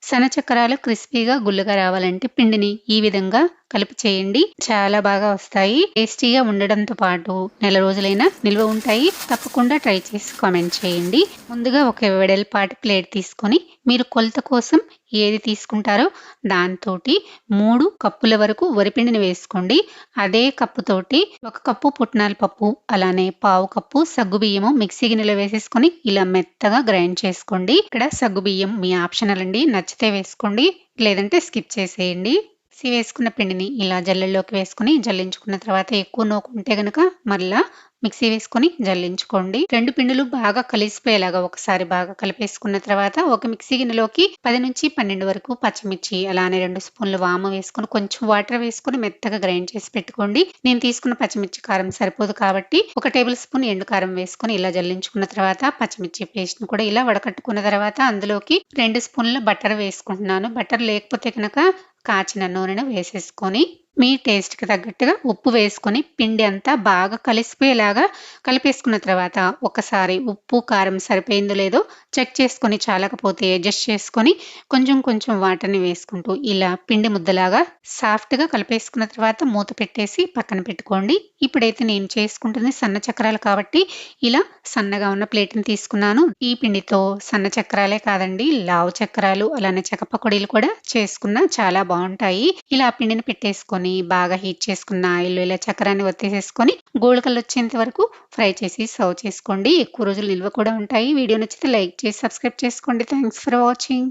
సన్నచక్రాలు క్రిస్పీగా గుల్లగా రావాలంటే పిండిని ఈ విధంగా కలిపి చేయండి. చాలా బాగా వస్తాయి. టేస్టీగా ఉండడంతో పాటు నెల రోజులైనా నిల్వ ఉంటాయి. తప్పకుండా ట్రై చేసి కామెంట్ చేయండి. ముందుగా ఒక వెడల్పాటి ప్లేట్ తీసుకొని మీరు కొలత కోసం ఏది తీసుకుంటారో దాంతోటి 3 కప్పుల వరకు వరిపిండిని వేసుకోండి. అదే కప్పుతోటి 1 కప్పు పుట్నాల పప్పు, అలానే పావు కప్పు సగ్గుబియ్యము మిక్సీ గిన్నెలో వేసేసుకొని ఇలా మెత్తగా గ్రైండ్ చేసుకోండి. ఇక్కడ సగ్గుబియ్యం మీ ఆప్షనల్ అండి. నచ్చితే వేసుకోండి, లేదంటే స్కిప్ చేసేయండి. వేసుకున్న పిండిని ఇలా జల్లెల్లోకి వేసుకొని జల్లించుకున్న తర్వాత ఎక్కువ నూక ఉంటే గనక మళ్ళా మిక్సీ వేసుకొని జల్లించుకోండి. 2 పిండిలు బాగా కలిసిపోయేలాగా ఒకసారి బాగా కలిపేసుకున్న తర్వాత ఒక మిక్సీ గిన్నెలోకి 10 నుంచి 12 వరకు పచ్చిమిర్చి, అలానే 2 స్పూన్లు వాము వేసుకొని కొంచెం వాటర్ వేసుకొని మెత్తగా గ్రైండ్ చేసి పెట్టుకోండి. నేను తీసుకున్న పచ్చిమిర్చి కారం సరిపోదు కాబట్టి 1 టేబుల్ స్పూన్ ఎండు కారం వేసుకొని ఇలా జల్లించుకున్న తర్వాత పచ్చిమిర్చి పేస్ట్ ను కూడా ఇలా వడకట్టుకున్న తర్వాత అందులోకి 2 స్పూన్ల బటర్ వేసుకుంటున్నాను. బటర్ లేకపోతే కనుక కాచిన నూనెను వేసేసుకొని మీ టేస్ట్‌కి తగ్గట్టుగా ఉప్పు వేసుకొని పిండి అంతా బాగా కలిసిపోయేలాగా కలిపేసుకున్న తర్వాత ఒకసారి ఉప్పు, కారం సరిపోయిందో లేదో చెక్ చేసుకొని చాలకపోతే అడ్జస్ట్ చేసుకొని కొంచెం కొంచెం వాటర్‌ని వేసుకుంటూ ఇలా పిండి ముద్దలాగా సాఫ్ట్‌గా కలిపేసుకున్న తర్వాత మూత పెట్టేసి పక్కన పెట్టుకోండి. ఇప్పుడైతే నేను చేసుకుంటుంది సన్న చక్రాలు కాబట్టి ఇలా సన్నగా ఉన్న ప్లేట్‌ని తీసుకున్నాను. ఈ పిండితో సన్న చక్రాలే కాదండి, లావు చక్రాలు అలానే చెక్కపకోడీలు కూడా చేసుకున్నా చాలా బాగుంటాయి. ఇలా పిండిని పెట్టేసుకొని బాగా హీట్ చేసుకున్న ఆయిల్ ఇలా చక్రాన్ని ఒత్తేసేసుకొని గోల్డ్ కలర్ వచ్చేంత వరకు ఫ్రై చేసి సర్వ్ చేసుకోండి. ఎక్కువ రోజులు నిల్వ కూడా ఉంటాయి. వీడియో నచ్చితే లైక్ చేసి సబ్స్క్రైబ్ చేసుకోండి. Thanks for watching.